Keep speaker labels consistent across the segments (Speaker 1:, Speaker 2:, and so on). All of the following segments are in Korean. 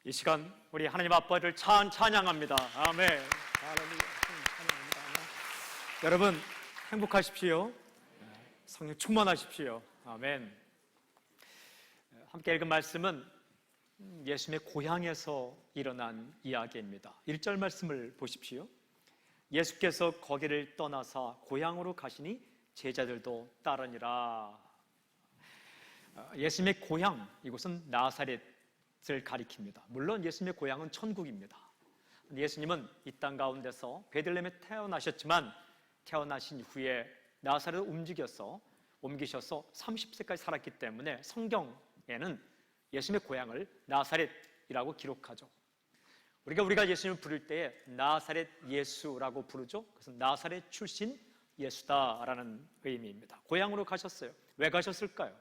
Speaker 1: 이 시간 우리 하나님 아빠를 찬양합니다. 아멘. 할렐루야. 찬양합니다. 여러분 행복하십시오. 성령 충만하십시오. 아멘. 함께 읽은 말씀은 예수님의 고향에서 일어난 이야기입니다. 1절 말씀을 보십시오. 예수께서 거기를 떠나사 고향으로 가시니 제자들도 따르니라. 예수님의 고향, 이곳은 나사렛을 가리킵니다. 물론 예수님의 고향은 천국입니다. 예수님은 이 땅 가운데서 베들레헴에 태어나셨지만 태어나신 후에 나사렛으로 옮기셔서 30세까지 살았기 때문에 성경에는 예수님의 고향을 나사렛이라고 기록하죠. 우리가 예수님을 부를 때에 나사렛 예수라고 부르죠. 그래서 나사렛 출신 예수다라는 의미입니다. 고향으로 가셨어요. 왜 가셨을까요?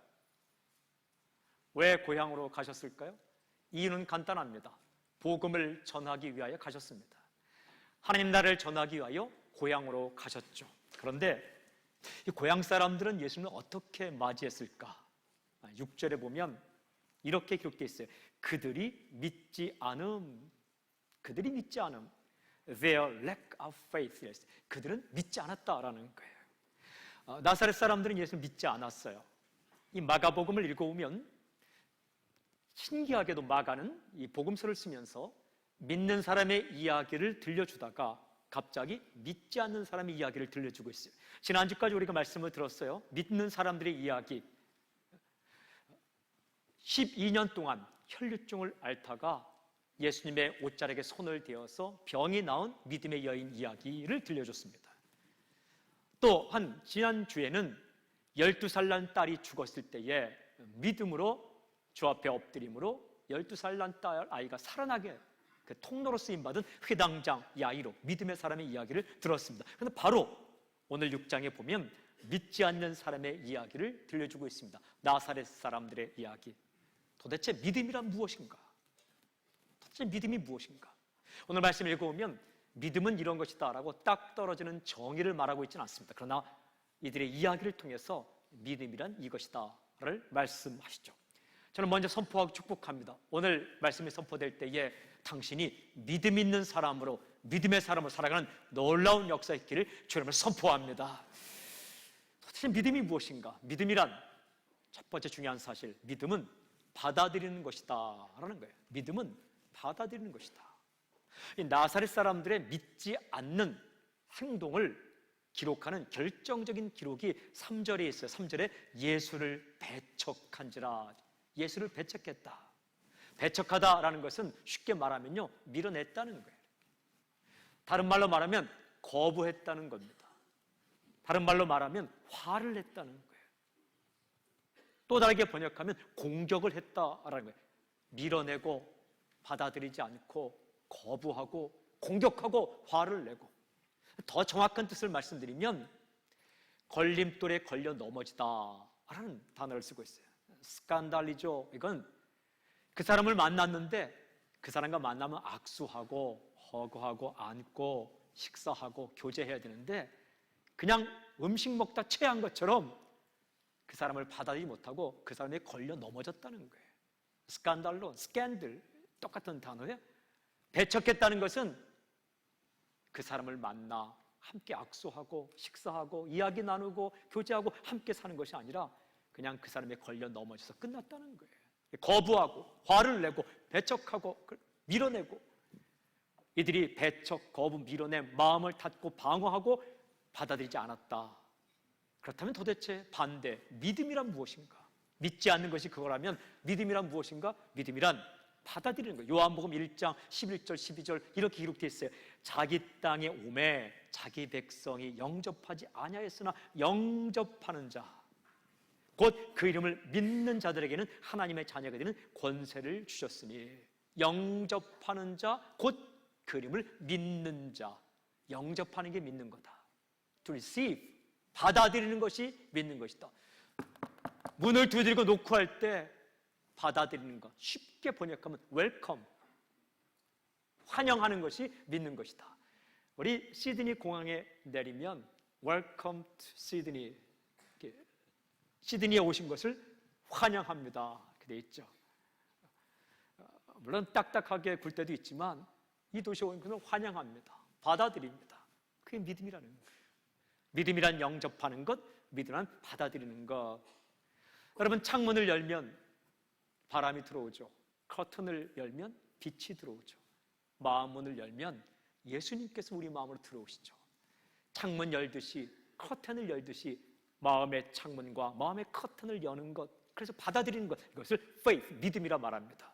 Speaker 1: 왜 고향으로 가셨을까요? 이유는 간단합니다. 복음을 전하기 위하여 가셨습니다. 하나님 나라를 전하기 위하여 고향으로 가셨죠. 그런데 이 고향 사람들은 예수님을 어떻게 맞이했을까? 6절에 보면 이렇게 기록되어 있어요. 그들이 믿지 않음. Their lack of faith. 그들은 믿지 않았다라는 거예요. 나사렛 사람들은 예수를 믿지 않았어요. 이 마가복음을 읽어보면 신기하게도 마가는 이 복음서를 쓰면서 믿는 사람의 이야기를 들려주다가 갑자기 믿지 않는 사람의 이야기를 들려주고 있어요. 지난주까지 우리가 말씀을 들었어요. 믿는 사람들의 이야기. 12년 동안 혈류증을 앓다가 예수님의 옷자락에 손을 대어서 병이 나은 믿음의 여인 이야기를 들려줬습니다. 또한 지난주에는 12살 난 딸이 죽었을 때에 믿음으로 주 앞에 엎드림으로 12살 난 딸 아이가 살아나게 그 통로로 쓰임받은 회당장 야이로 믿음의 사람의 이야기를 들었습니다. 그런데 바로 오늘 6장에 보면 믿지 않는 사람의 이야기를 들려주고 있습니다. 나사렛 사람들의 이야기. 도대체 믿음이란 무엇인가? 도대체 믿음이 무엇인가? 오늘 말씀 읽어보면 믿음은 이런 것이다 라고 딱 떨어지는 정의를 말하고 있지는 않습니다. 그러나 이들의 이야기를 통해서 믿음이란 이것이다 를 말씀하시죠. 저는 먼저 선포하고 축복합니다. 오늘 말씀이 선포될 때에 당신이 믿음 있는 사람으로 믿음의 사람으로 살아가는 놀라운 역사 있기를 주님을 선포합니다. 도대체 믿음이 무엇인가? 믿음이란 첫 번째 중요한 사실, 믿음은 받아들이는 것이다 라는 거예요. 믿음은 받아들이는 것이다. 이 나사렛 사람들의 믿지 않는 행동을 기록하는 결정적인 기록이 3절에 있어요. 3절에 예수를 배척한지라. 예수를 배척했다. 배척하다라는 것은 쉽게 말하면요, 밀어냈다는 거예요. 다른 말로 말하면 거부했다는 겁니다. 다른 말로 말하면 화를 냈다는 거예요. 또 다르게 번역하면 공격을 했다라는 거예요. 밀어내고 받아들이지 않고 거부하고 공격하고 화를 내고. 더 정확한 뜻을 말씀드리면 걸림돌에 걸려 넘어지다라는 단어를 쓰고 있어요. 스칸달리죠. 이건 그 사람을 만났는데 그 사람과 만나면 악수하고 허구하고 안고 식사하고 교제해야 되는데 그냥 음식 먹다 체한 것처럼 그 사람을 받아들이지 못하고 그 사람에 걸려 넘어졌다는 거예요. 스칸달로, 스캔들 똑같은 단어예요. 배척했다는 것은 그 사람을 만나 함께 악수하고 식사하고 이야기 나누고 교제하고 함께 사는 것이 아니라 그냥 그 사람에 걸려 넘어져서 끝났다는 거예요. 거부하고 화를 내고 배척하고 밀어내고 이들이 배척, 거부, 밀어내 마음을 닫고 방어하고 받아들이지 않았다. 그렇다면 도대체 반대, 믿음이란 무엇인가? 믿지 않는 것이 그거라면 믿음이란 무엇인가? 믿음이란 받아들이는 거예요. 요한복음 1장 11절 12절 이렇게 기록되어 있어요. 자기 땅에 오매 자기 백성이 영접하지 아니하였으나 영접하는 자 곧 그 이름을 믿는 자들에게는 하나님의 자녀가 되는 권세를 주셨으니 영접하는 자 곧 그 이름을 믿는 자. 영접하는 게 믿는 거다. To receive, 받아들이는 것이 믿는 것이다. 문을 두드리고 노크할 때 받아들이는 것, 쉽게 번역하면 웰컴, 환영하는 것이 믿는 것이다. 우리 시드니 공항에 내리면 Welcome to Sydney, 시드니에 오신 것을 환영합니다. 이렇게 돼 있죠. 물론 딱딱하게 굴 때도 있지만 이 도시에 오는 것을 환영합니다. 받아들입니다. 그게 믿음이라는 거예요. 믿음이란 영접하는 것, 믿음이란 받아들이는 것. 여러분, 창문을 열면 바람이 들어오죠. 커튼을 열면 빛이 들어오죠. 마음문을 열면 예수님께서 우리 마음으로 들어오시죠. 창문 열듯이, 커튼을 열듯이 마음의 창문과 마음의 커튼을 여는 것, 그래서 받아들이는 것, 이것을 faith, 믿음이라 말합니다.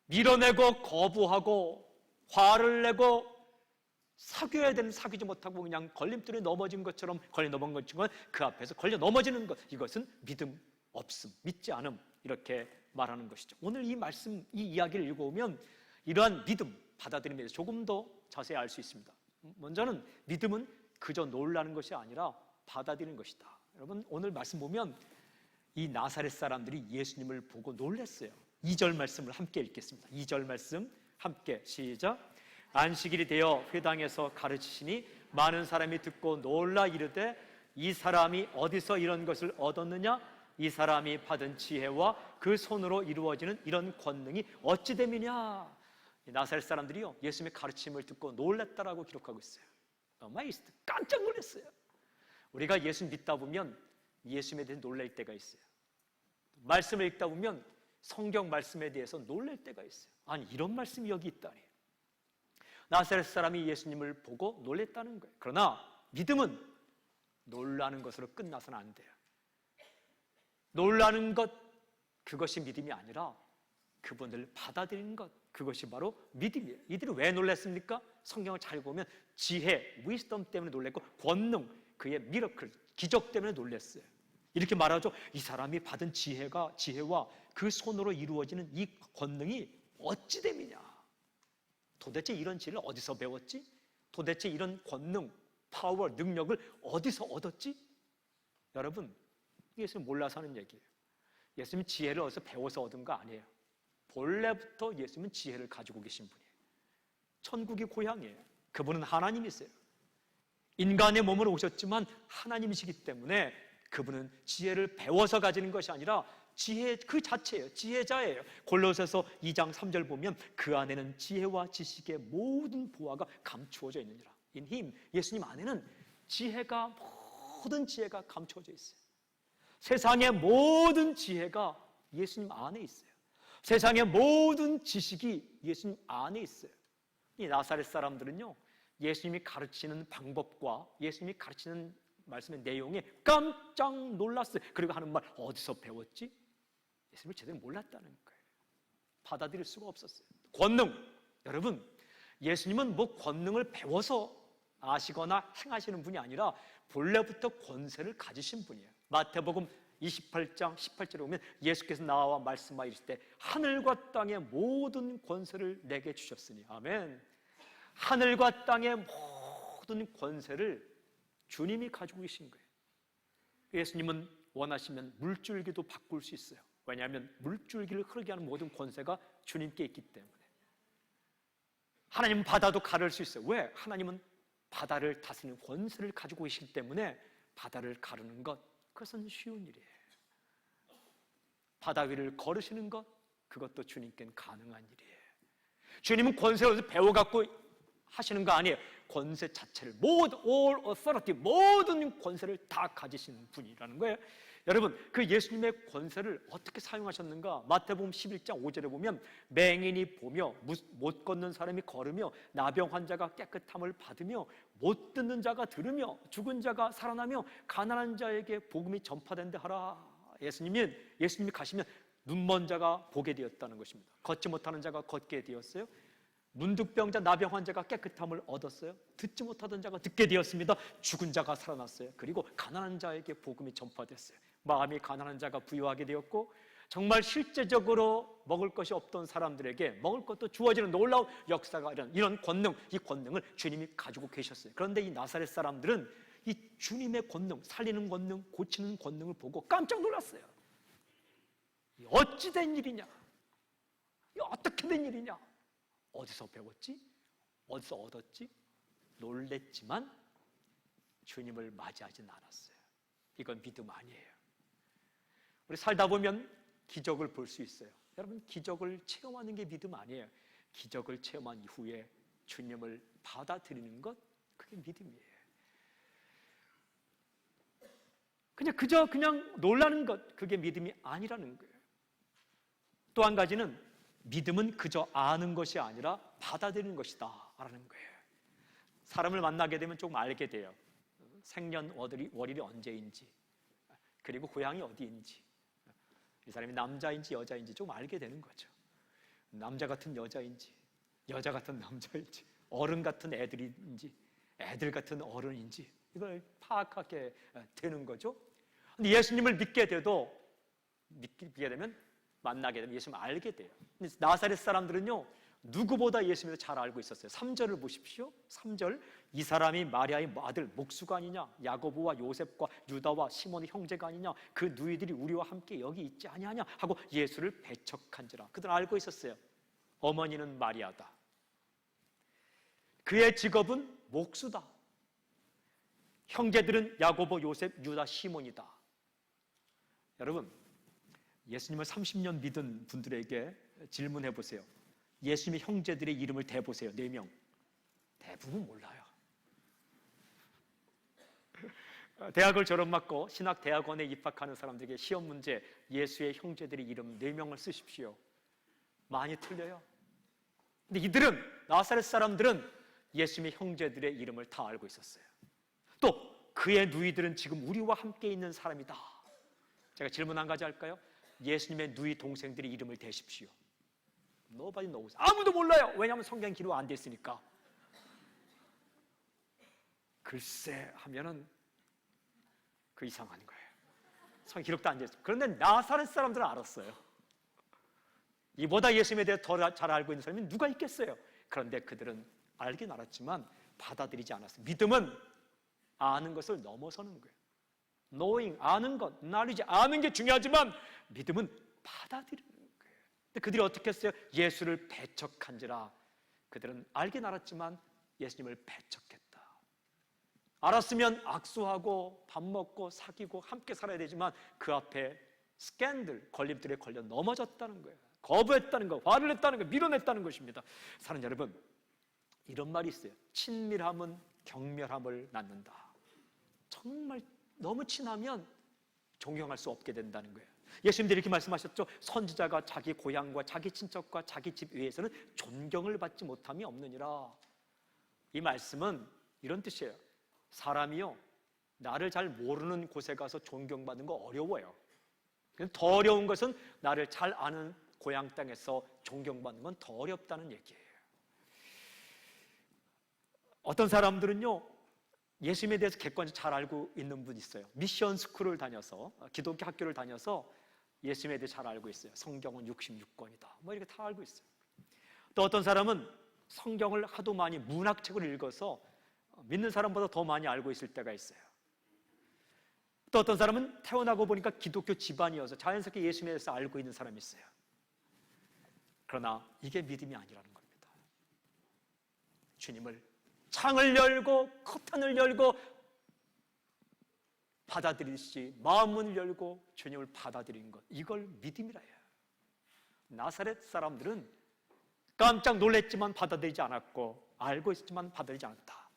Speaker 1: 밀어내고 거부하고 화를 내고 사귀어야 되는 사귀지 못하고 그냥 걸림돌에 넘어진 것처럼 걸려 넘어진 것처럼 그 앞에서 걸려 넘어지는 것, 이것은 믿음 없음, 믿지 않음, 이렇게 말하는 것이죠. 오늘 이 말씀, 이 이야기를 읽어보면 이러한 믿음, 받아들임에 대해서 조금 더 자세히 알 수 있습니다. 먼저는 믿음은 그저 놀라는 것이 아니라 받아들이는 것이다. 여러분, 오늘 말씀 보면 이 나사렛 사람들이 예수님을 보고 놀랐어요. 2절 말씀을 함께 읽겠습니다. 2절 말씀 함께 시작. 안식일이 되어 회당에서 가르치시니 많은 사람이 듣고 놀라 이르되 이 사람이 어디서 이런 것을 얻었느냐? 이 사람이 받은 지혜와 그 손으로 이루어지는 이런 권능이 어찌 됨이냐? 나사렛 사람들이요, 예수님의 가르침을 듣고 놀랐다라고 기록하고 있어요. Amazed, 깜짝 놀랐어요. 우리가 예수 믿다 보면 예수님에 대해 놀랄 때가 있어요. 말씀을 읽다 보면 성경 말씀에 대해서 놀랄 때가 있어요. 아니, 이런 말씀이 여기 있다니. 나사렛 사람이 예수님을 보고 놀랐다는 거예요. 그러나 믿음은 놀라는 것으로 끝나서는 안 돼요. 놀라는 것, 그것이 믿음이 아니라 그분을 받아들이는 것, 그것이 바로 믿음이에요. 이들이 왜 놀랐습니까? 성경을 잘 보면 지혜, 위스덤 때문에 놀랐고 권능, 그의 미러클, 기적 때문에 놀랐어요. 이렇게 말하죠. 이 사람이 받은 지혜와 그 손으로 이루어지는 이 권능이 어찌 됨이냐? 도대체 이런 지혜를 어디서 배웠지? 도대체 이런 권능, 파워, 능력을 어디서 얻었지? 여러분, 예수님 몰라서 하는 얘기예요. 예수님은 지혜를 어디서 배워서 얻은 거 아니에요. 본래부터 예수님은 지혜를 가지고 계신 분이에요. 천국이 고향이에요. 그분은 하나님이세요. 인간의 몸으로 오셨지만 하나님이시기 때문에 그분은 지혜를 배워서 가지는 것이 아니라 지혜 그 자체예요. 지혜자예요. 골로새서 2장 3절 보면 그 안에는 지혜와 지식의 모든 보화가 감추어져 있느니라. In him, 예수님 안에는 모든 지혜가 감추어져 있어요. 세상의 모든 지혜가 예수님 안에 있어요. 세상의 모든 지식이 예수님 안에 있어요. 이 나사렛 사람들은요, 예수님이 가르치는 방법과 예수님이 가르치는 말씀의 내용에 깜짝 놀랐어요. 그리고 하는 말, 어디서 배웠지? 예수님을 제대로 몰랐다는 거예요. 받아들일 수가 없었어요. 권능, 여러분, 예수님은 뭐 권능을 배워서 아시거나 행하시는 분이 아니라 본래부터 권세를 가지신 분이에요. 마태복음 28장 18절에 보면 예수께서 나와 말씀하실 때 하늘과 땅의 모든 권세를 내게 주셨으니, 아멘. 하늘과 땅의 모든 권세를 주님이 가지고 계신 거예요. 예수님은 원하시면 물줄기도 바꿀 수 있어요. 왜냐하면 물줄기를 흐르게 하는 모든 권세가 주님께 있기 때문에. 하나님은 바다도 가를 수 있어요. 왜? 하나님은 바다를 다스리는 권세를 가지고 계시기 때문에 바다를 가르는 것, 그것은 쉬운 일이에요. 바다 위를 걸으시는 것, 그것도 주님께는 가능한 일이에요. 주님은 권세를 배워갖고 하시는 거 아니에요. 권세 자체를, all authority, 모든 권세를 다 가지시는 분이라는 거예요. 여러분, 그 예수님의 권세를 어떻게 사용하셨는가? 마태복음 11장 5절에 보면 맹인이 보며 못 걷는 사람이 걸으며 나병 환자가 깨끗함을 받으며 못 듣는 자가 들으며 죽은 자가 살아나며 가난한 자에게 복음이 전파된다 하라. 예수님이 가시면 눈먼 자가 보게 되었다는 것입니다. 걷지 못하는 자가 걷게 되었어요. 문득병자, 나병 환자가 깨끗함을 얻었어요. 듣지 못하던 자가 듣게 되었습니다. 죽은 자가 살아났어요. 그리고 가난한 자에게 복음이 전파됐어요. 마음이 가난한 자가 부유하게 되었고, 정말 실제적으로 먹을 것이 없던 사람들에게 먹을 것도 주어지는 놀라운 역사가 이런 권능, 이 권능을 주님이 가지고 계셨어요. 그런데 이 나사렛 사람들은 이 주님의 권능, 살리는 권능, 고치는 권능을 보고 깜짝 놀랐어요. 어찌 된 일이냐? 어떻게 된 일이냐? 어디서 배웠지? 어디서 얻었지? 놀랬지만 주님을 맞이하진 않았어요. 이건 믿음 아니에요. 우리 살다 보면 기적을 볼 수 있어요. 여러분, 기적을 체험하는 게 믿음 아니에요. 기적을 체험한 이후에 주님을 받아들이는 것, 그게 믿음이에요. 그냥 놀라는 것, 그게 믿음이 아니라는 거예요. 또 한 가지는 믿음은 그저 아는 것이 아니라 받아들이는 것이다 라는 거예요. 사람을 만나게 되면 조금 알게 돼요. 생년월일이 언제인지, 그리고 고향이 어디인지, 이 사람이 남자인지 여자인지 좀 알게 되는 거죠. 남자 같은 여자인지, 여자 같은 남자인지, 어른 같은 애들인지, 애들 같은 어른인지, 이걸 파악하게 되는 거죠. 근데 예수님을 믿게 되면, 만나게 되면 예수님을 알게 돼요. 근데 나사렛 사람들은요, 누구보다 예수님을 잘 알고 있었어요. 3절을 보십시오. 3절, 이 사람이 마리아의 아들 목수가 아니냐, 야고보와 요셉과 유다와 시몬의 형제가 아니냐, 그 누이들이 우리와 함께 여기 있지 아니하냐 하고 예수를 배척한지라. 그들 알고 있었어요. 어머니는 마리아다. 그의 직업은 목수다. 형제들은 야고보, 요셉, 유다, 시몬이다. 여러분, 예수님을 30년 믿은 분들에게 질문해 보세요. 예수님의 형제들의 이름을 대보세요. 4명. 대부분 몰라요. 대학을 졸업받고 신학대학원에 입학하는 사람들에게 시험 문제, 예수의 형제들의 이름 4명을 쓰십시오. 많이 틀려요. 근데 이들은, 나사렛 사람들은 예수님의 형제들의 이름을 다 알고 있었어요. 또 그의 누이들은 지금 우리와 함께 있는 사람이다. 제가 질문 한 가지 할까요? 예수님의 누이 동생들의 이름을 대십시오. Nobody knows. 아무도 몰라요. 왜냐하면 성경 기록 안 됐으니까. 글쎄 하면은 그 이상한 거예요. 성경 기록도 안 됐어요. 그런데 나사렛 사람들은 알았어요. 이보다 예수님에 대해 더 잘 알고 있는 사람이 누가 있겠어요? 그런데 그들은 알긴 알았지만 받아들이지 않았어요. 믿음은 아는 것을 넘어서는 거예요. knowing, 아는 것, knowledge, 아는 게 중요하지만 믿음은 받아들이는 거예요. 근데 그들이 어떻게 했어요? 예수를 배척한지라. 그들은 알긴 알았지만 예수님을 배척했다. 알았으면 악수하고 밥 먹고 사귀고 함께 살아야 되지만 그 앞에 스캔들, 걸림돌에 걸려 넘어졌다는 거예요. 거부했다는 거, 화를 냈다는 거, 밀어냈다는 것입니다. 사랑하는 여러분, 이런 말이 있어요. 친밀함은 경멸함을 낳는다. 정말 너무 친하면 존경할 수 없게 된다는 거예요. 예수님도 이렇게 말씀하셨죠. 선지자가 자기 고향과 자기 친척과 자기 집 외에서는 존경을 받지 못함이 없느니라. 이 말씀은 이런 뜻이에요. 사람이요, 나를 잘 모르는 곳에 가서 존경받는 거 어려워요. 더 어려운 것은 나를 잘 아는 고향 땅에서 존경받는 건 더 어렵다는 얘기예요. 어떤 사람들은요, 예수님에 대해서 객관적으로 잘 알고 있는 분이 있어요. 미션 스쿨을 다녀서, 기독교 학교를 다녀서 예수님에 대해 잘 알고 있어요. 성경은 66권이다. 뭐 이렇게 다 알고 있어요. 또 어떤 사람은 성경을 하도 많이 문학책을 읽어서 믿는 사람보다 더 많이 알고 있을 때가 있어요. 또 어떤 사람은 태어나고 보니까 기독교 집안이어서 자연스럽게 예수님에 대해서 알고 있는 사람이 있어요. 그러나 이게 믿음이 아니라는 겁니다. 주님을 창을 열고 커튼을 열고 받아들이듯이 마음문을 열고 주님을 받아들이는 것, 이걸 믿음이라 해요. 나사렛 사람들은 깜짝 놀랐지만 받아들이지 않았고 알고 있었지만 받아들이지 않았다.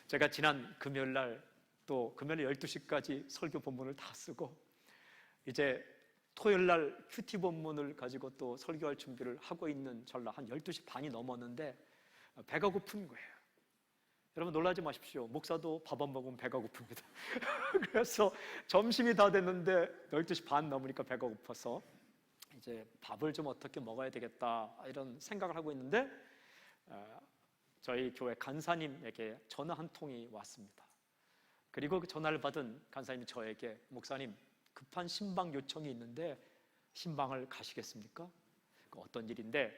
Speaker 1: 제가 지난 금요일날 또 금요일 12시까지 설교 본문을 다 쓰고 이제 토요일날 큐티 본문을 가지고 또 설교할 준비를 하고 있는 전날 한 12시 반이 넘었는데 배가 고픈 거예요. 여러분 놀라지 마십시오. 목사도 밥 안 먹으면 배가 고픕니다. 그래서 점심이 다 됐는데 12시 반 넘으니까 배가 고파서 이제 밥을 좀 어떻게 먹어야 되겠다 이런 생각을 하고 있는데 저희 교회 간사님에게 전화 한 통이 왔습니다. 그리고 그 전화를 받은 간사님이 저에게 목사님 급한 신방 요청이 있는데 신방을 가시겠습니까? 어떤 일인데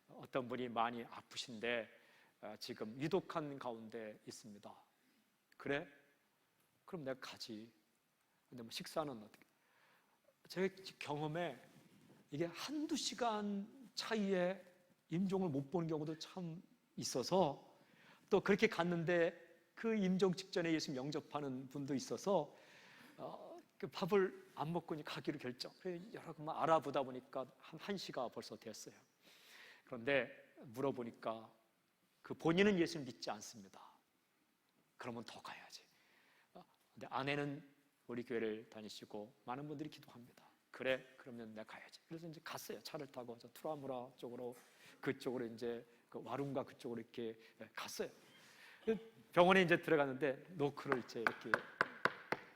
Speaker 1: 어떤 분이 많이 아프신데 지금 위독한 가운데 있습니다. 그래? 그럼 내가 가지. 근데 뭐 식사는 어떻게? 제 경험에 이게 한두 시간 차이에 임종을 못 보는 경우도 참 있어서 또 그렇게 갔는데 그 임종 직전에 예수님 영접하는 분도 있어서 그 밥을 안 먹고 가기로 결정. 여러 군데 알아보다 보니까 한 1시가 벌써 됐어요. 그런데 물어보니까 그 본인은 예수를 믿지 않습니다. 그러면 더 가야지. 근데 아내는 우리 교회를 다니시고 많은 분들이 기도합니다. 그래, 그러면 내가 가야지. 그래서 이제 갔어요. 차를 타고 저 투라무라 쪽으로, 그쪽으로 이제 그 와룬가 그쪽으로 이렇게 갔어요. 병원에 이제 들어갔는데 노크를 이제 이렇게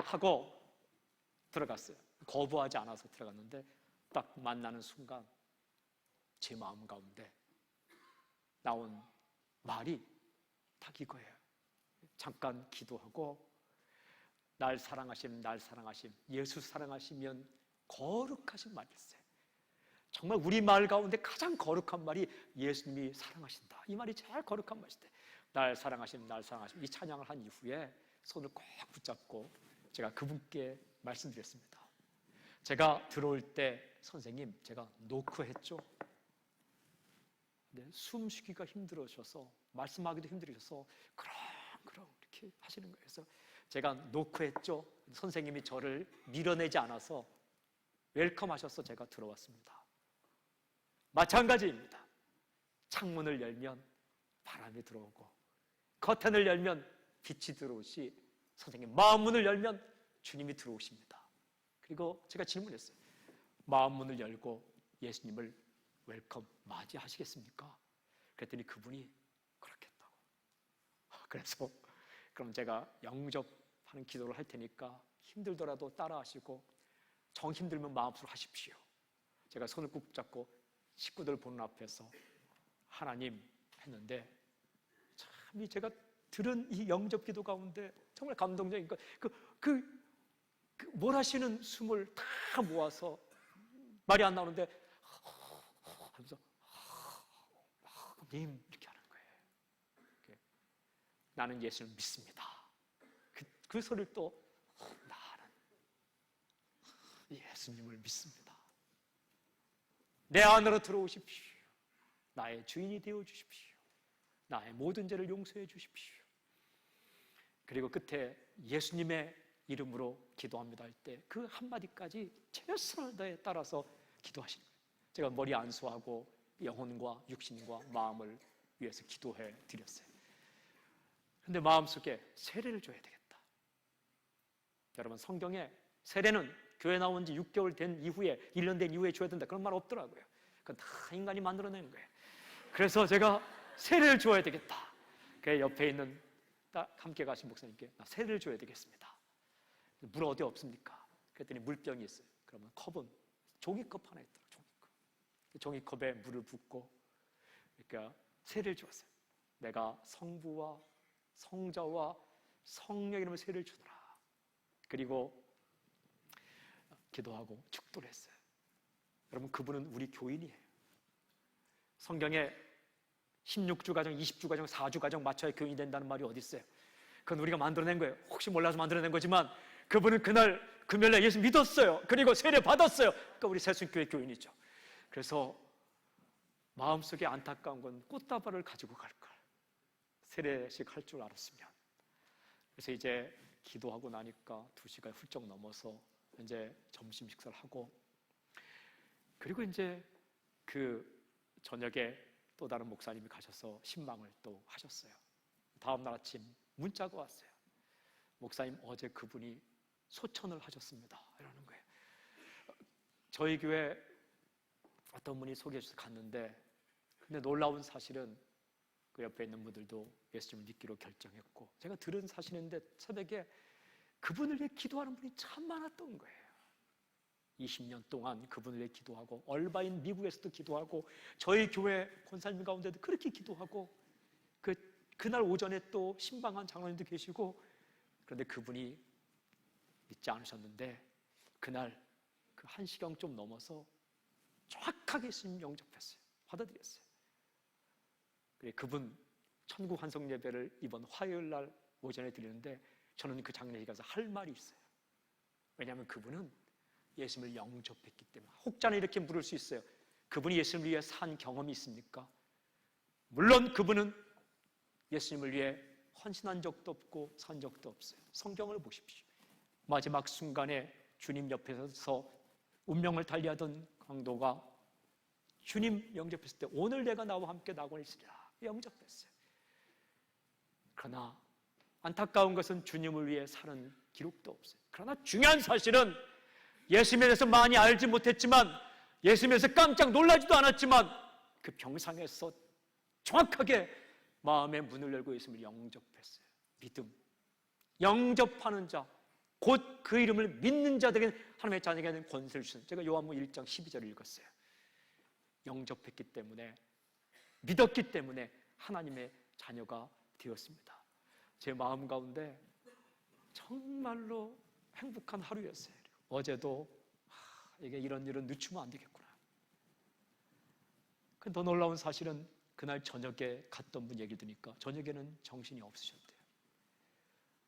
Speaker 1: 하고 들어갔어요. 거부하지 않아서 들어갔는데 딱 만나는 순간 제 마음 가운데 나온 말이 딱 이거예요. 잠깐 기도하고 날 사랑하심, 날 사랑하심, 예수 사랑하시면 거룩하신 말일세. 정말 우리 말 가운데 가장 거룩한 말이 예수님이 사랑하신다. 이 말이 제일 거룩한 말인데 날 사랑하심, 날 사랑하심. 이 찬양을 한 이후에 손을 꼭 붙잡고 제가 그분께 말씀드렸습니다. 제가 들어올 때 선생님 제가 노크했죠. 네, 숨 쉬기가 힘들어져서 말씀하기도 힘들어져서 그럼 이렇게 하시는 거예요. 그래서 제가 노크했죠. 선생님이 저를 밀어내지 않아서 웰컴하셔서 제가 들어왔습니다. 마찬가지입니다. 창문을 열면 바람이 들어오고 커튼을 열면 빛이 들어오시 선생님 마음문을 열면 주님이 들어오십니다. 그리고 제가 질문했어요. 마음문을 열고 예수님을 웰컴 맞이하시겠습니까? 그랬더니 그분이 그렇겠다고. 그래서 그럼 제가 영접하는 기도를 할 테니까 힘들더라도 따라하시고 정 힘들면 마음으로 하십시오. 제가 손을 꾹 잡고 식구들 보는 앞에서 하나님 했는데 참 제가 들은 이 영접 기도 가운데 정말 감동적인 것, 뭘 하시는 숨을 다 모아서 말이 안 나오는데 하면서 님 이렇게 하는 거예요. 나는 예수를 믿습니다. 그 소리를 또 나는 예수님을 믿습니다. 내 안으로 들어오십시오. 나의 주인이 되어 주십시오. 나의 모든 죄를 용서해 주십시오. 그리고 끝에 예수님의 이름으로 기도합니다 할 때 그 한마디까지 최선을 다해 따라서 기도하시는 거예요. 제가 머리 안수하고 영혼과 육신과 마음을 위해서 기도해 드렸어요. 그런데 마음속에 세례를 줘야 되겠다. 여러분 성경에 세례는 교회 나온 지 6개월 된 이후에 1년 된 이후에 줘야 된다 그런 말 없더라고요. 그건 다 인간이 만들어낸 거예요. 그래서 제가 세례를 줘야 되겠다. 그 옆에 있는 딱 함께 가신 목사님께 나 세례를 줘야 되겠습니다. 물 어디 없습니까? 그랬더니 물병이 있어요. 그러면 컵은 종이컵 하나 있더라고요. 종이컵. 종이컵에 물을 붓고 그러니까 세례를 주었어요. 내가 성부와 성자와 성령의 이름으로 세례를 주노라. 그리고 기도하고 축도를 했어요. 여러분 그분은 우리 교인이에요. 성경에 16주 가정, 20주 가정, 4주 가정 맞춰야 교인이 된다는 말이 어디 있어요? 그건 우리가 만들어낸 거예요. 혹시 몰라서 만들어낸 거지만 그분은 그날 금요일날 예수 믿었어요. 그리고 세례 받았어요. 그러니까 우리 새순교회 교인이죠. 그래서 마음속에 안타까운 건 꽃다발을 가지고 갈 걸. 세례식 할 줄 알았으면. 그래서 이제 기도하고 나니까 2시가 훌쩍 넘어서 이제 점심 식사를 하고 그리고 이제 그 저녁에 또 다른 목사님이 가셔서 신방을 또 하셨어요. 다음날 아침 문자가 왔어요. 목사님 어제 그분이 소천을 하셨습니다. 이러는 거예요. 저희 교회 어떤 분이 소개해 주셔서 갔는데 근데 놀라운 사실은 그 옆에 있는 분들도 예수님을 믿기로 결정했고 제가 들은 사실인데 새벽에 그분을 위해 기도하는 분이 참 많았던 거예요. 20년 동안 그분을 위해 기도하고 얼바인 미국에서도 기도하고 저희 교회 권사님 가운데도 그렇게 기도하고 그날 오전에 또 신방한 장로님도 계시고 그런데 그분이 믿지 않으셨는데 그날 그 1시경 좀 넘어서 정확하게 예수님 영접했어요. 받아들였어요. 그분 천국 환송 예배를 이번 화요일 날 오전에 드리는데 저는 그 장례에 가서 할 말이 있어요. 왜냐하면 그분은 예수님을 영접했기 때문에 혹자는 이렇게 물을 수 있어요. 그분이 예수님을 위해 산 경험이 있습니까? 물론 그분은 예수님을 위해 헌신한 적도 없고 산 적도 없어요. 성경을 보십시오. 마지막 순간에 주님 옆에서 운명을 달리하던 강도가 주님 영접했을 때 오늘 내가 나와 함께 낙원에 있으리라 영접했어요. 그러나 안타까운 것은 주님을 위해 사는 기록도 없어요. 그러나 중요한 사실은 예수님에 대해서 많이 알지 못했지만, 예수님에 대해서 깜짝 놀라지도 않았지만, 그 병상에서 정확하게 마음의 문을 열고 예수님을 영접했어요. 믿음, 영접하는 자, 곧 그 이름을 믿는 자들에게 하나님의 자녀가 되는 권세를 주신, 제가 요한복음 1장 12절을 읽었어요. 영접했기 때문에, 믿었기 때문에 하나님의 자녀가 되었습니다. 제 마음 가운데 정말로 행복한 하루였어요. 어제도 이게 이런 일은 늦추면 안 되겠구나. 더 놀라운 사실은 그날 저녁에 갔던 분 얘기 들으니까 저녁에는 정신이 없으셨대요.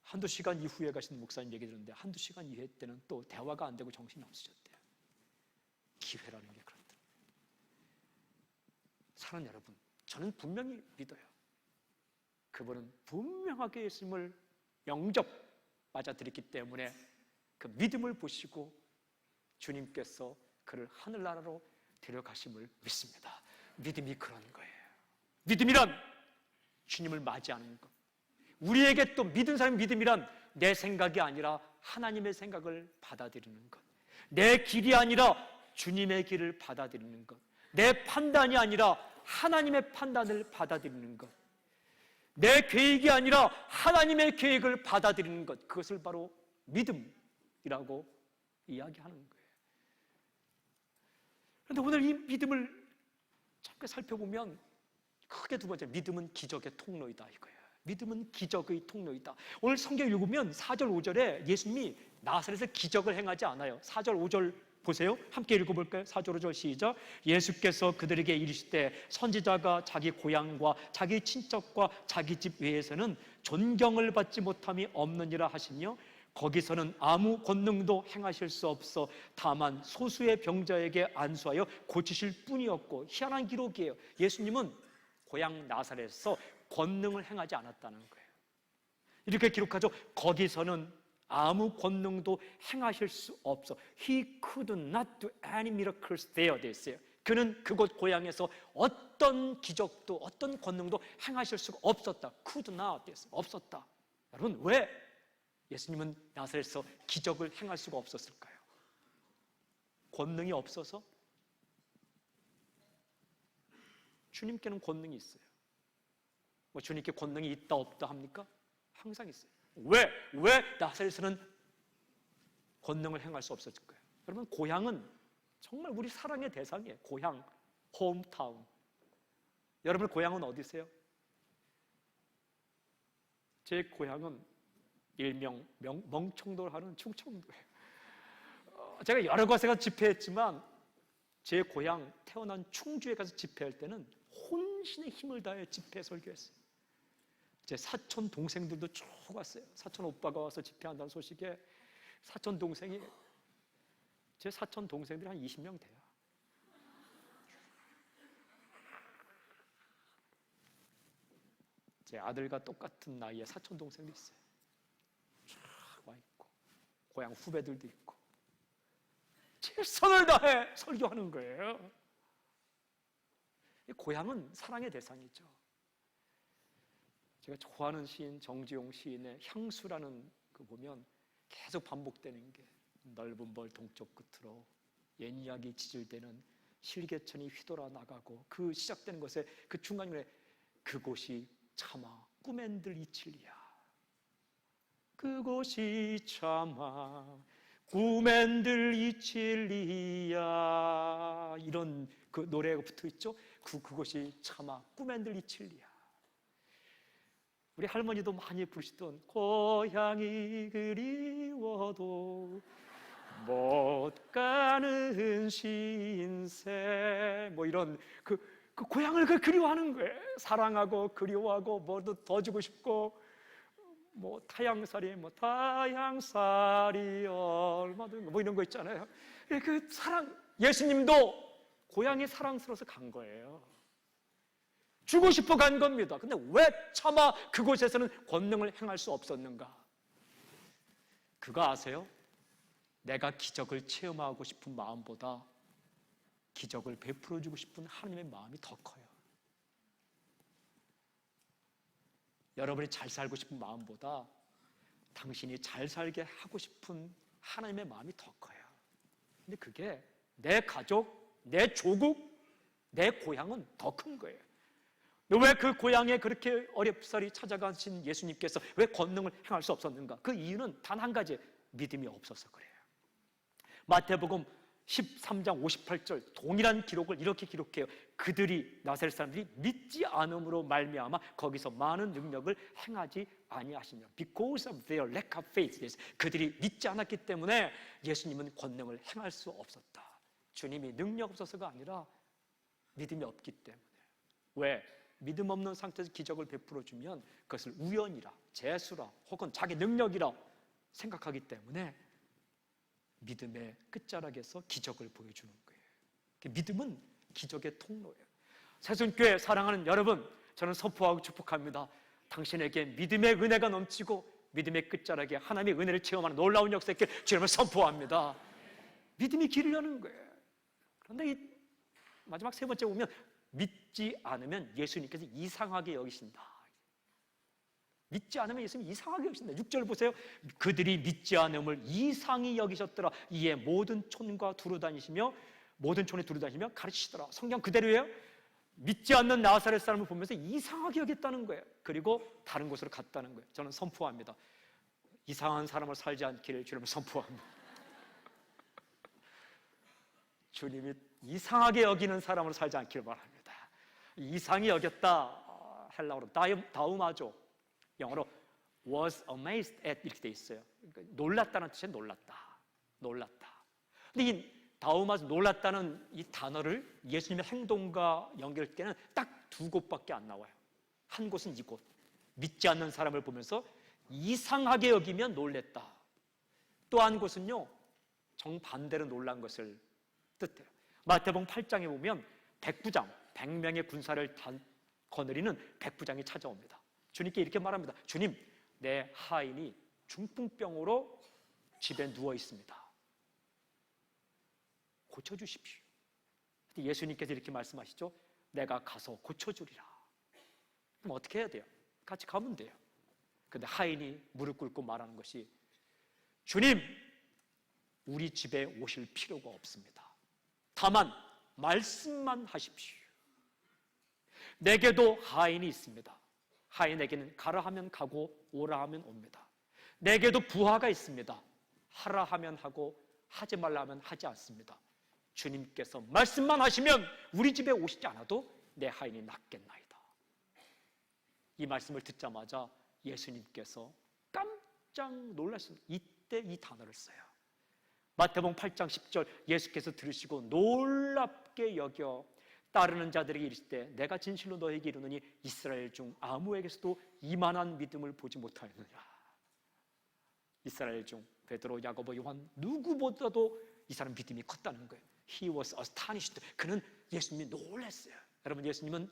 Speaker 1: 한두 시간 이후에 가신 목사님 얘기 들었는데 한두 시간 이후에 때는 또 대화가 안 되고 정신이 없으셨대요. 기회라는 게 그렇더라고요. 사랑하는 여러분, 저는 분명히 믿어요. 그분은 분명하게 예수님을 영접 맞아들였기 때문에 그 믿음을 보시고 주님께서 그를 하늘나라로 데려가심을 믿습니다. 믿음이 그런 거예요. 믿음이란 주님을 맞이하는 것. 우리에게 또 믿은 사람의 믿음이란 내 생각이 아니라 하나님의 생각을 받아들이는 것. 내 길이 아니라 주님의 길을 받아들이는 것. 내 판단이 아니라 하나님의 판단을 받아들이는 것. 내 계획이 아니라 하나님의 계획을 받아들이는 것. 그것을 바로 믿음이라고 이야기하는 거예요. 그런데 오늘 이 믿음을 잠깐 살펴보면 크게 두 번째, 믿음은 기적의 통로이다 이거예요. 믿음은 기적의 통로이다. 오늘 성경 읽으면 4절 5절에 예수님이 나사렛에서 기적을 행하지 않아요. 4절 5절 보세요. 함께 읽어볼까요? 4절 5절 시작. 예수께서 그들에게 이르시되 선지자가 자기 고향과 자기 친척과 자기 집 외에서는 존경을 받지 못함이 없느니라 하시며 거기서는 아무 권능도 행하실 수 없어 다만 소수의 병자에게 안수하여 고치실 뿐이었고, 희한한 기록이에요. 예수님은 고향 나사렛에서 권능을 행하지 않았다는 거예요. 이렇게 기록하죠. 거기서는 아무 권능도 행하실 수 없어. He could not do any miracles there. 돼 있어요. 그는 그곳 고향에서 어떤 기적도 어떤 권능도 행하실 수가 없었다. Could not 돼 있어요. 없었다. 여러분, 왜 예수님은 나사렛에서 기적을 행할 수가 없었을까요? 권능이 없어서? 주님께는 권능이 있어요. 뭐 주님께 권능이 있다 없다 합니까? 항상 있어요. 왜 나사렛에서는 권능을 행할 수 없었을까요? 여러분, 고향은 정말 우리 사랑의 대상이에요. 고향, 홈타운. 여러분 고향은 어디세요? 제 고향은 일명 멍청도를 하는 충청도예요. 제가 여러 곳에 가서 집회했지만 제 고향 태어난 충주에 가서 집회할 때는 혼신의 힘을 다해 집회 설교했어요. 제 사촌 동생들도 쭉 왔어요. 사촌 오빠가 와서 집회한다는 소식에 사촌 동생이, 제 사촌 동생들이 한 20명 돼요. 제 아들과 똑같은 나이의 사촌 동생도 있어요. 쭉 와 있고 고향 후배들도 있고 최선을 다해 설교하는 거예요. 고향은 사랑의 대상이죠. 제가 좋아하는 시인 정지용 시인의 향수라는 그 보면 계속 반복되는 게 넓은 벌 동쪽 끝으로 옛 이야기 지질대는 실개천이 휘돌아 나가고 그 시작되는 것에 그 중간에 그곳이 차마 꿈엔들 이칠리야. 그곳이 차마 꿈엔들 이칠리야. 이런 그 노래가 붙어 있죠. 그곳이 차마 꿈엔들 이칠리야. 우리 할머니도 많이 부르시던 고향이 그리워도 못 가는 신세, 뭐 이런 그 고향을 그리워하는 거예요. 사랑하고 그리워하고 뭐도 더 주고 싶고, 뭐 타향살이 얼마든 뭐 이런 거 있잖아요. 그 사랑, 예수님도 고향이 사랑스러워서 간 거예요. 주고 싶어 간 겁니다. 근데 왜 차마 그곳에서는 권능을 행할 수 없었는가? 그거 아세요? 내가 기적을 체험하고 싶은 마음보다 기적을 베풀어주고 싶은 하나님의 마음이 더 커요. 여러분이 잘 살고 싶은 마음보다 당신이 잘 살게 하고 싶은 하나님의 마음이 더 커요. 근데 그게 내 가족, 내 조국, 내 고향은 더 큰 거예요. 왜 그 고향에 그렇게 어렵사리 찾아가신 예수님께서 왜 권능을 행할 수 없었는가? 그 이유는 단 한 가지, 믿음이 없어서 그래요. 마태복음 13장 58절 동일한 기록을 이렇게 기록해요. 그들이 나사렛 사람들이 믿지 않음으로 말미암아 거기서 많은 능력을 행하지 아니하시냐. Because of their lack of faith. 그들이 믿지 않았기 때문에 예수님은 권능을 행할 수 없었다. 주님이 능력 없어서가 아니라 믿음이 없기 때문에. 왜? 믿음 없는 상태에서 기적을 베풀어 주면 그것을 우연이라, 재수라, 혹은 자기 능력이라 생각하기 때문에 믿음의 끝자락에서 기적을 보여주는 거예요. 믿음은 기적의 통로예요. 새순교회 사랑하는 여러분, 저는 선포하고 축복합니다. 당신에게 믿음의 은혜가 넘치고 믿음의 끝자락에 하나님의 은혜를 체험하는 놀라운 역사 있길 주님을 선포합니다. 믿음이 길을 여는 거예요. 그런데 이 마지막 세 번째 보면 믿지 않으면 예수님께서 이상하게 여기신다. 믿지 않으면 예수님이 이상하게 여기신다. 6절 보세요. 그들이 믿지 않음을 이상히 여기셨더라. 이에 모든 촌과 두루다니시며 모든 촌에 두루다니시며 가르치시더라. 성경 그대로예요. 믿지 않는 나사렛 사람을 보면서 이상하게 여겼다는 거예요. 그리고 다른 곳으로 갔다는 거예요. 저는 선포합니다. 이상한 사람을 살지 않기를 주님을 선포합니다. 주님이 이상하게 여기는 사람으로 살지 않기를 바랍니다. 이상히 여겼다, 헬라어로 다우마죠. 영어로 was amazed at 이렇게 돼 있어요. 그러니까 놀랐다는 뜻이 놀랐다. 근데 이 다우마죠, 놀랐다는 이 단어를 예수님의 행동과 연결할 때는 딱 두 곳밖에 안 나와요. 한 곳은 이곳. 믿지 않는 사람을 보면서 이상하게 여기면 놀랬다. 또 한 곳은요, 정반대로 놀란 것을 뜻해요. 마태복음 8장에 보면 백부장, 100명의 군사를 거느리는 백부장이 찾아옵니다. 주님께 이렇게 말합니다. 주님, 내 하인이 중풍병으로 집에 누워 있습니다. 고쳐주십시오. 예수님께서 이렇게 말씀하시죠. 내가 가서 고쳐주리라. 그럼 어떻게 해야 돼요? 같이 가면 돼요. 근데 하인이 무릎 꿇고 말하는 것이, 주님, 우리 집에 오실 필요가 없습니다. 다만 말씀만 하십시오. 내게도 하인이 있습니다. 하인에게는 가라 하면 가고 오라 하면 옵니다. 내게도 부하가 있습니다. 하라 하면 하고 하지 말라 하면 하지 않습니다. 주님께서 말씀만 하시면 우리 집에 오시지 않아도 내 하인이 낫겠나이다. 이 말씀을 듣자마자 예수님께서 깜짝 놀라셨습니다. 이때 이 단어를 써요. 마태복음 8장 10절 예수께서 들으시고 놀랍게 여겨 따르는 자들에게 이르시되 내가 진실로 너에게 이르노니 이스라엘 중 아무에게서도 이만한 믿음을 보지 못하였느니라. 이스라엘 중 베드로, 야고보, 요한 누구보다도 이 사람 믿음이 컸다는 거예요. He was astonished. 그는 예수님이 놀랐어요. 여러분, 예수님은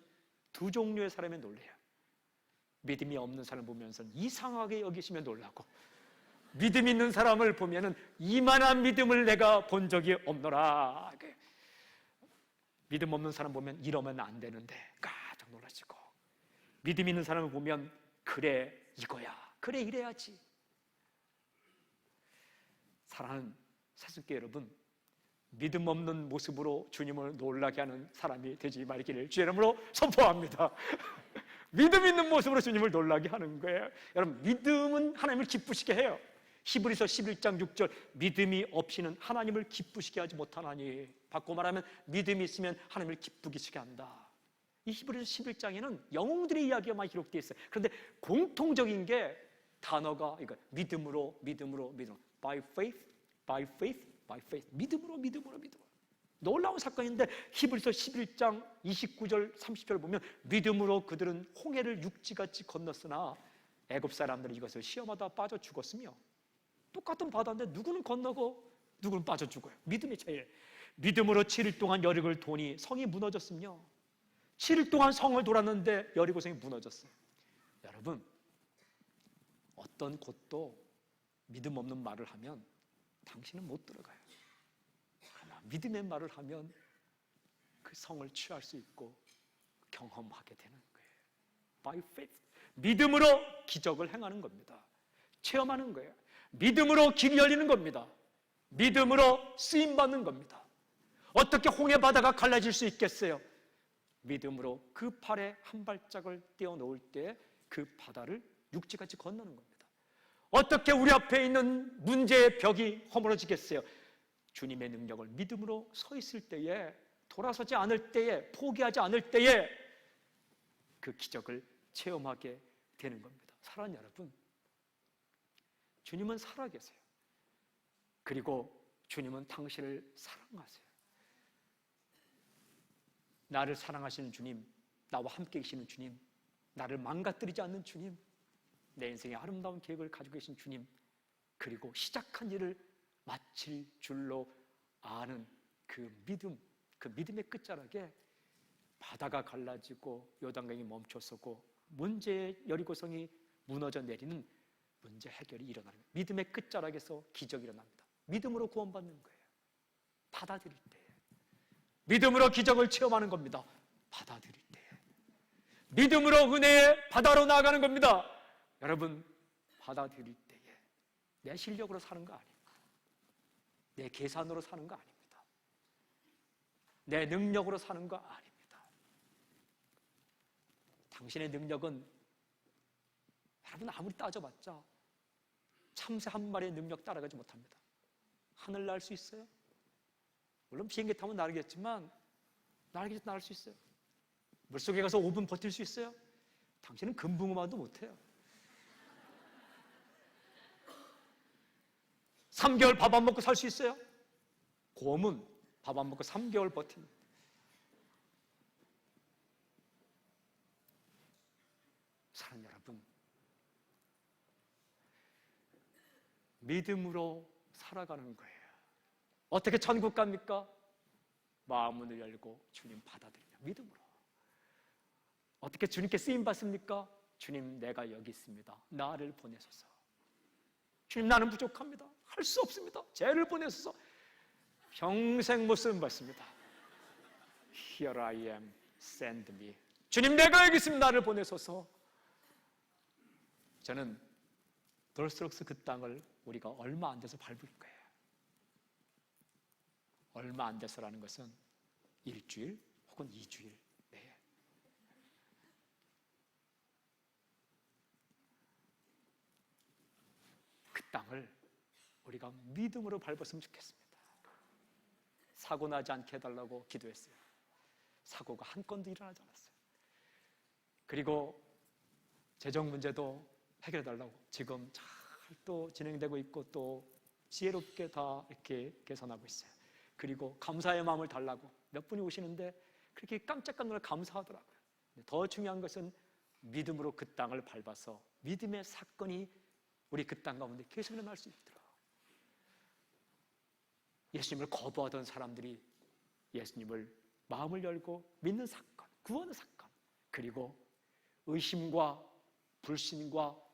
Speaker 1: 두 종류의 사람이 놀래요. 믿음이 없는 사람을 보면서 이상하게 여기시면 놀라고, 믿음 있는 사람을 보면은 이만한 믿음을 내가 본 적이 없노라. 믿음 없는 사람 보면 이러면 안 되는데 깜짝 놀라시고, 믿음 있는 사람을 보면 그래 이거야, 그래 이래야지. 사랑하는 새순교 여러분, 믿음 없는 모습으로 주님을 놀라게 하는 사람이 되지 말기를 주의 이름으로 선포합니다. 믿음 있는 모습으로 주님을 놀라게 하는 거예요. 여러분, 믿음은 하나님을 기쁘시게 해요. 히브리서 11장 6절 믿음이 없이는 하나님을 기쁘시게 하지 못하나니, 바꿔 말하면 믿음이 있으면 하나님을 기쁘시게 한다. 이 히브리서 11장에는 영웅들의 이야기가 많이 기록되어 있어요. 그런데 공통적인 게 단어가 이거 믿음으로 by faith, by faith, by faith. 믿음으로. 놀라운 사건인데 히브리서 11장 29절 30절 보면 믿음으로 그들은 홍해를 육지같이 건넜으나 애굽 사람들은 이것을 시험하다 빠져 죽었으며, 똑같은 바다인데 누구는 건너고 누구는 빠져 죽어요. 믿음이 제일. 믿음으로 7일 동안 여리고를 도니 성이 무너졌으며, 7일 동안 성을 돌았는데 여리고 성이 무너졌어요. 여러분, 어떤 곳도 믿음 없는 말을 하면 당신은 못 들어가요. 그러나 믿음의 말을 하면 그 성을 취할 수 있고 경험하게 되는 거예요. By faith. 믿음으로 기적을 행하는 겁니다. 체험하는 거예요. 믿음으로 길이 열리는 겁니다. 믿음으로 쓰임받는 겁니다. 어떻게 홍해 바다가 갈라질 수 있겠어요? 믿음으로 그 팔에 한 발짝을 떼어놓을 때 그 바다를 육지같이 건너는 겁니다. 어떻게 우리 앞에 있는 문제의 벽이 허물어지겠어요? 주님의 능력을 믿음으로 서 있을 때에, 돌아서지 않을 때에, 포기하지 않을 때에 그 기적을 체험하게 되는 겁니다. 사랑하는 여러분, 주님은 살아계세요. 그리고 주님은 당신을 사랑하세요. 나를 사랑하시는 주님, 나와 함께 계시는 주님, 나를 망가뜨리지 않는 주님, 내 인생의 아름다운 계획을 가지고 계신 주님, 그리고 시작한 일을 마칠 줄로 아는 그 믿음, 그 믿음의 끝자락에 바다가 갈라지고 요단강이 멈춰서고 문제의 여리고성이 무너져 내리는 문제 해결이 일어나는 거예요. 믿음의 끝자락에서 기적이 일어납니다. 믿음으로 구원받는 거예요. 받아들일 때. 믿음으로 기적을 체험하는 겁니다. 받아들일 때. 믿음으로 은혜의 바다로 나아가는 겁니다. 여러분, 받아들일 때에 내 실력으로 사는 거 아닙니다. 내 계산으로 사는 거 아닙니다. 내 능력으로 사는 거 아닙니다. 당신의 능력은 여러분 아무리 따져봤자 참새 한 마리의 능력 따라가지 못합니다. 하늘 날 수 있어요? 물론 비행기 타면 날겠지만 날개도 날 수 있어요. 물속에 가서 5분 버틸 수 있어요? 당신은 금붕어만도 못해요. 3개월 밥 안 먹고 살 수 있어요? 곰은 밥 안 먹고 3개월 버팁니다. 사랑하는 여러분, 믿음으로 살아가는 거예요. 어떻게 천국 갑니까? 마음문을 열고 주님 받아들이며 믿음으로. 어떻게 주님께 쓰임 받습니까? 주님, 내가 여기 있습니다. 나를 보내소서. 주님, 나는 부족합니다. 할 수 없습니다. 죄를 보내소서. 평생 못 쓰임 받습니다. Here I am, send me. 주님, 내가 여기 있습니다. 나를 보내소서. 저는 돌스록스 그 땅을 우리가 얼마 안 돼서 밟을 거예요. 얼마 안 돼서라는 것은 일주일 혹은 2주일 내에. 그 땅을 우리가 믿음으로 밟았으면 좋겠습니다. 사고 나지 않게 해달라고 기도했어요. 사고가 한 건도 일어나지 않았어요. 그리고 재정 문제도 해결해달라고 지금 잘 또 진행되고 있고 또 지혜롭게 다 이렇게 개선하고 있어요. 그리고 감사의 마음을 달라고 몇 분이 오시는데 그렇게 깜짝깜짝 감사하더라고요. 더 중요한 것은 믿음으로 그 땅을 밟아서 믿음의 사건이 우리 그 땅 가운데 계속 일어날 수 있도록 예수님을 거부하던 사람들이 예수님을 마음을 열고 믿는 사건, 구원의 사건, 그리고 의심과 불신과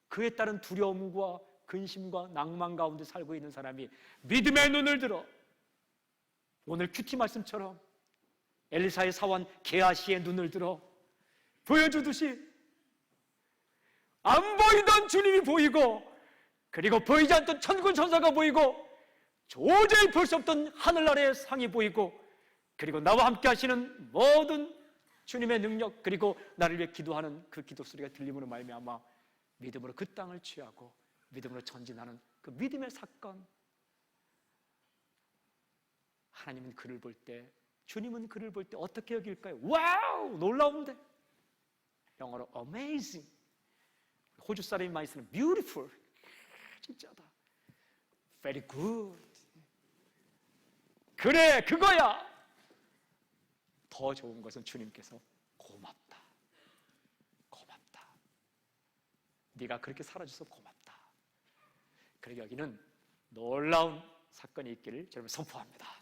Speaker 1: 그에 따른 두려움과 근심과 낭만 가운데 살고 있는 사람이 믿음의 눈을 들어 오늘 큐티 말씀처럼 엘리사의 사원 게하시의 눈을 들어 보여주듯이 안 보이던 주님이 보이고 그리고 보이지 않던 천군 천사가 보이고 도저히 볼 수 없던 하늘나라의 상이 보이고 그리고 나와 함께 하시는 모든 주님의 능력 그리고 나를 위해 기도하는 그 기도 소리가 들림으로 말미암아 믿음으로 그 땅을 취하고 믿음으로 전진하는 그 믿음의 사건. 하나님은 그를 볼 때, 주님은 그를 볼 때 어떻게 여길까요? 와우! 놀라운데. 영어로 amazing. 호주 사람이 많이 쓰는 beautiful. 진짜다. very good. 그래, 그거야. 더 좋은 것은 주님께서 고맙다. 고맙다. 네가 그렇게 살아줘서 고맙다. 그러게 여기는 놀라운 사건이 있기를 저는 선포합니다.